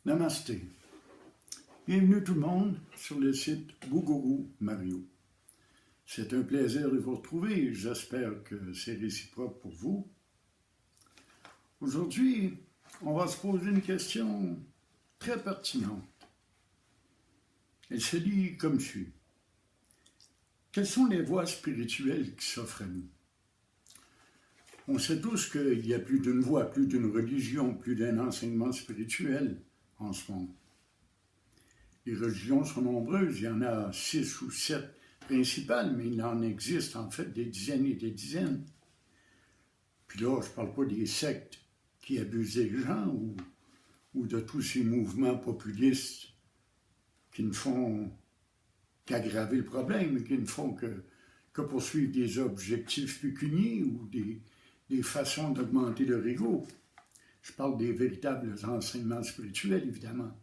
Namasté. Bienvenue tout le monde sur le site Bougourou Mario. C'est un plaisir de vous retrouver. J'espère que c'est réciproque pour vous. Aujourd'hui, on va se poser une question très pertinente. Elle se dit comme suit. Quelles sont les voies spirituelles qui s'offrent à nous? On sait tous qu'il y a plus d'une voie, plus d'une religion, plus d'un enseignement spirituel en ce monde. Les religions sont nombreuses, il y en a 6 ou 7 principales, mais il en existe en fait des dizaines et des dizaines. Puis là, je ne parle pas des sectes qui abusent les gens ou de tous ces mouvements populistes qui ne font qu'aggraver le problème, qui ne font que poursuivre des objectifs pécuniaires ou des façons d'augmenter leur ego. Je parle des véritables enseignements spirituels, évidemment.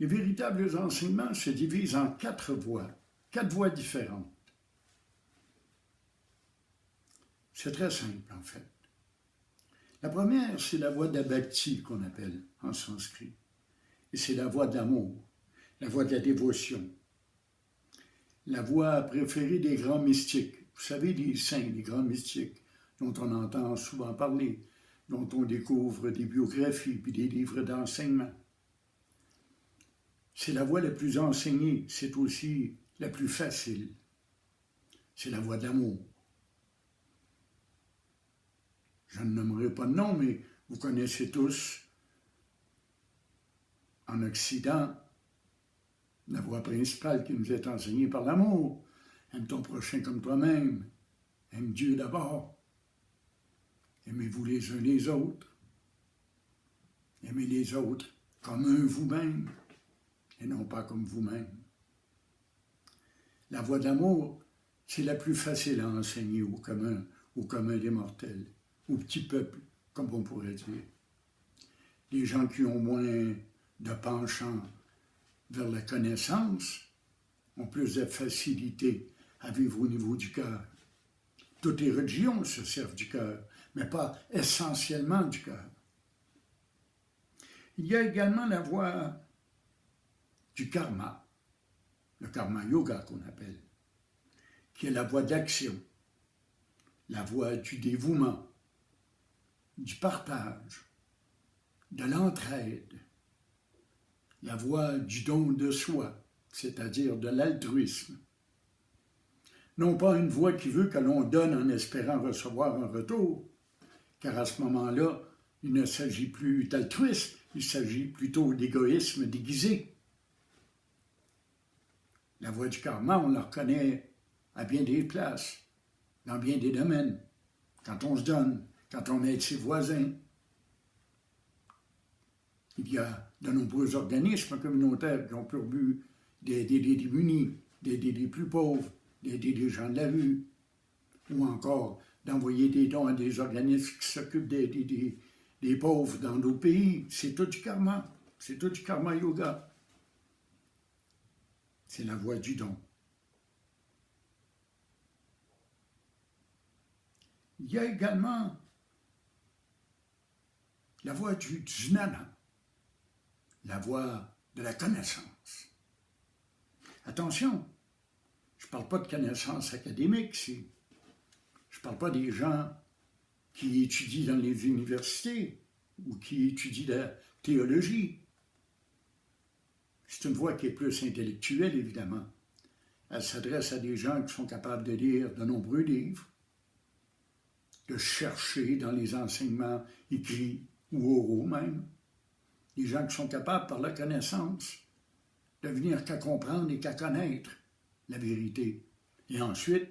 Les véritables enseignements se divisent en 4 voies différentes. C'est très simple, en fait. La première, c'est la voie d'Abhakti, qu'on appelle en sanskrit. Et c'est la voie de l'amour, la voie de la dévotion, la voie préférée des grands mystiques. Vous savez, les saints, les grands mystiques, dont on entend souvent parler, dont on découvre des biographies puis des livres d'enseignement. C'est la voie la plus enseignée, c'est aussi la plus facile. C'est la voie de l'amour. Je ne nommerai pas de nom, mais vous connaissez tous, en Occident, la voie principale qui nous est enseignée par l'amour. Aime ton prochain comme toi-même. Aime Dieu d'abord. Aimez-vous les uns les autres. Aimez les autres comme un vous-même et non pas comme vous-même. La voie d'amour, c'est la plus facile à enseigner au commun des mortels, au petit peuple, comme on pourrait dire. Les gens qui ont moins de penchant vers la connaissance ont plus de facilité à vivre au niveau du cœur. Toutes les religions se servent du cœur, mais pas essentiellement du cœur. Il y a également la voie du karma, le karma yoga qu'on appelle, qui est la voie d'action, la voie du dévouement, du partage, de l'entraide, la voie du don de soi, c'est-à-dire de l'altruisme. Non pas une voie qui veut que l'on donne en espérant recevoir un retour, car à ce moment-là, il ne s'agit plus d'altruisme, il s'agit plutôt d'égoïsme déguisé. La voie du karma, on la reconnaît à bien des places, dans bien des domaines, quand on se donne, quand on aide ses voisins. Il y a de nombreux organismes communautaires qui ont pour but d'aider les démunis, d'aider les plus pauvres, d'aider les gens de la rue, ou encore d'envoyer des dons à des organismes qui s'occupent d'aider des pauvres dans d'autres pays. C'est tout du karma. C'est tout du karma yoga. C'est la voie du don. Il y a également la voie du jnana, la voie de la connaissance. Attention, je ne parle pas de connaissance académique ici. Je ne parle pas des gens qui étudient dans les universités ou qui étudient la théologie. C'est une voie qui est plus intellectuelle, évidemment. Elle s'adresse à des gens qui sont capables de lire de nombreux livres, de chercher dans les enseignements écrits ou oraux même, des gens qui sont capables, par la connaissance, de venir qu'à comprendre et qu'à connaître la vérité, et ensuite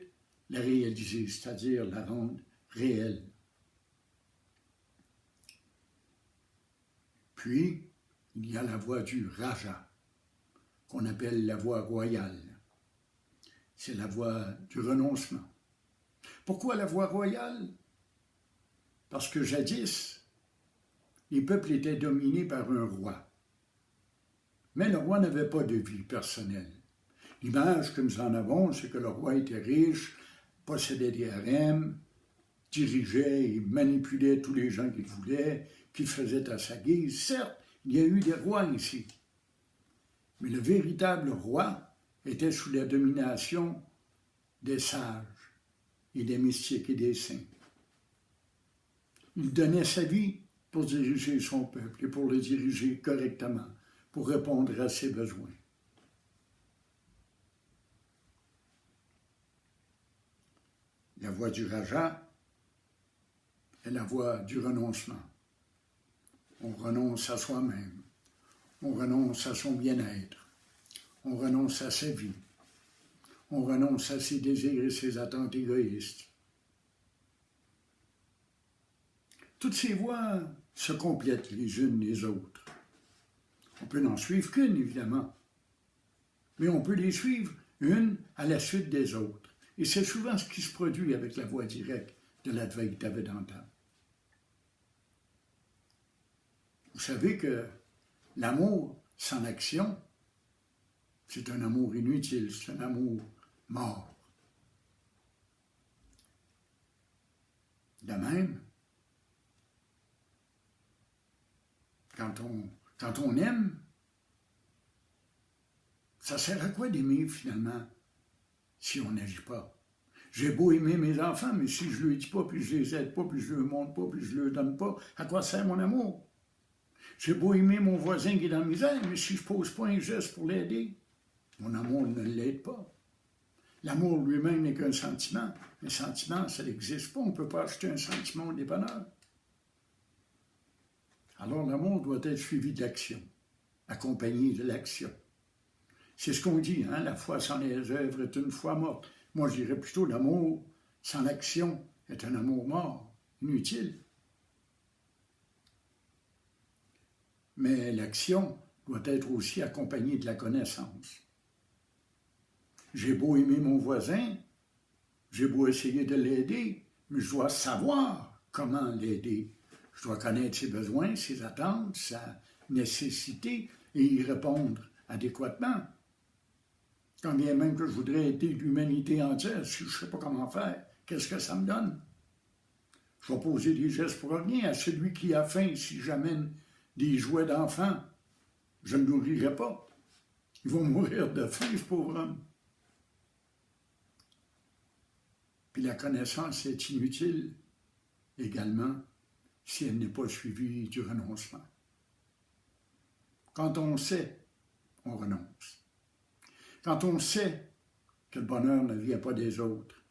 la réaliser, c'est-à-dire la rendre réelle. Puis, il y a la voie du Raja, qu'on appelle la voie royale. C'est la voie du renoncement. Pourquoi la voie royale? Parce que jadis, les peuples étaient dominés par un roi. Mais le roi n'avait pas de vie personnelle. L'image que nous en avons, c'est que le roi était riche, possédait des harems, dirigeait et manipulait tous les gens qu'il voulait, qu'il faisait à sa guise. Certes, il y a eu des rois ici, mais le véritable roi était sous la domination des sages et des mystiques et des saints. Il donnait sa vie pour diriger son peuple et pour le diriger correctement, pour répondre à ses besoins. La voie du raja est la voie du renoncement. On renonce à soi-même, on renonce à son bien-être, on renonce à sa vie, on renonce à ses désirs et ses attentes égoïstes. Toutes ces voies se complètent les unes les autres. On peut n'en suivre qu'une, évidemment, mais on peut les suivre une à la suite des autres. Et c'est souvent ce qui se produit avec la voie directe de l'Advaita Vedanta. Vous savez que l'amour sans action, c'est un amour inutile, c'est un amour mort. De même, quand on aime, ça sert à quoi d'aimer finalement si on n'agit pas? J'ai beau aimer mes enfants, mais si je ne leur dis pas, puis je les aide pas, puis je ne leur montre pas, puis je ne leur donne pas, à quoi sert mon amour? J'ai beau aimer mon voisin qui est dans la misère, mais si je ne pose pas un geste pour l'aider, mon amour ne l'aide pas. L'amour lui-même n'est qu'un sentiment. Un sentiment, ça n'existe pas. On ne peut pas acheter un sentiment au dépanneur. Alors l'amour doit être suivi d'action, accompagné de l'action. C'est ce qu'on dit, hein? La foi sans les œuvres est une foi morte. Moi, je dirais plutôt l'amour sans l'action est un amour mort, inutile. Mais l'action doit être aussi accompagnée de la connaissance. J'ai beau aimer mon voisin, j'ai beau essayer de l'aider, mais je dois savoir comment l'aider. Je dois connaître ses besoins, ses attentes, sa nécessité et y répondre adéquatement. Quand bien même que je voudrais aider l'humanité entière, si je ne sais pas comment faire, qu'est-ce que ça me donne? Je vais poser des gestes pour rien à celui qui a faim. Si j'amène des jouets d'enfants, je ne nourrirai pas. Ils vont mourir de faim, ce pauvre homme. Puis la connaissance est inutile également si elle n'est pas suivie du renoncement. Quand on sait, on renonce. Quand on sait que le bonheur ne vient pas des autres,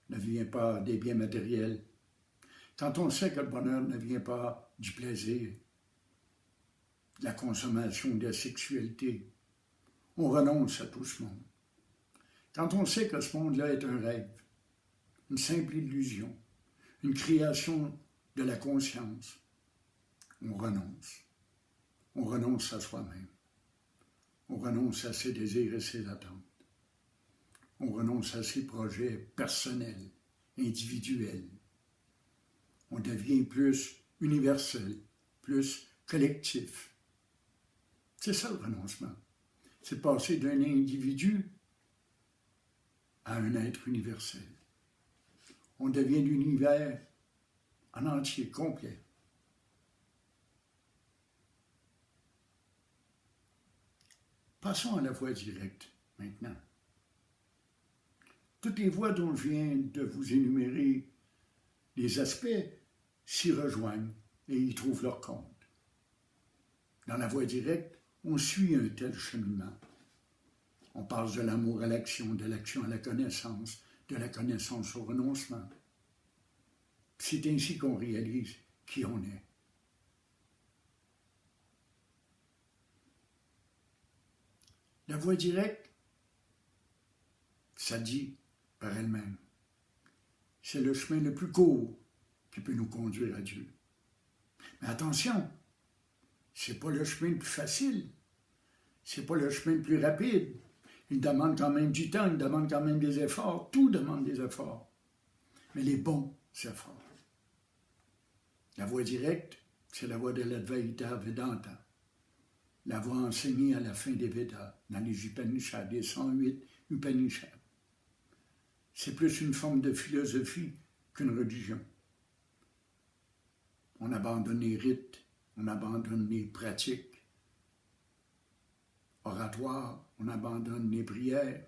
ne vient pas des biens matériels, quand on sait que le bonheur ne vient pas du plaisir, de la consommation, de la sexualité, on renonce à tout ce monde. Quand on sait que ce monde-là est un rêve, une simple illusion, une création de la conscience, on renonce. On renonce à soi-même. On renonce à ses désirs et ses attentes. On renonce à ses projets personnels, individuels. On devient plus universel, plus collectif. C'est ça le renoncement. C'est passer d'un individu à un être universel. On devient l'univers en entier, complet. Passons à la voie directe, maintenant. Toutes les voies dont je viens de vous énumérer, les aspects s'y rejoignent et y trouvent leur compte. Dans la voie directe, on suit un tel cheminement. On passe de l'amour à l'action, de l'action à la connaissance, de la connaissance au renoncement. C'est ainsi qu'on réalise qui on est. La voie directe, ça dit par elle-même, c'est le chemin le plus court qui peut nous conduire à Dieu. Mais attention, c'est pas le chemin le plus facile, c'est pas le chemin le plus rapide. Il demande quand même du temps, il demande quand même des efforts, tout demande des efforts, mais les bons efforts. La voie directe, c'est la voie de l'Advaita Vedanta, la voie enseignée à la fin des Védas, dans les Upanishads, les 108 Upanishads. C'est plus une forme de philosophie qu'une religion. on abandonne les rites, on abandonne les pratiques oratoires, on abandonne les prières,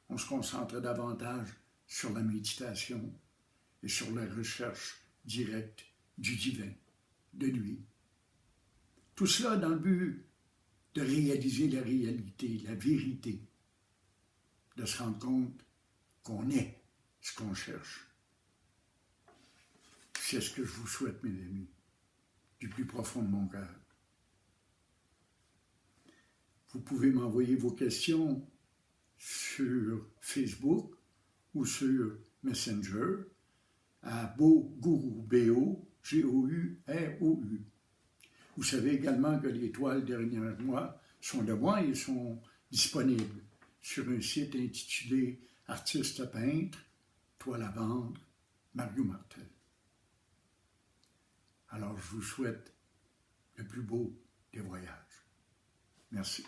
on se concentre davantage sur la méditation et sur la recherche directe du divin, de lui. Tout cela dans le but de réaliser la réalité, la vérité, de se rendre compte qu'on est ce qu'on cherche. C'est ce que je vous souhaite, mes amis, du plus profond de mon cœur. Vous pouvez m'envoyer vos questions sur Facebook ou sur Messenger à BoGourou, B-O-G-O-U-R-O-U. Vous savez également que les toiles derrière moi sont de moi et sont disponibles sur un site intitulé Artiste peintre, toile à vendre, Mario Martel. Alors je vous souhaite le plus beau des voyages. Merci.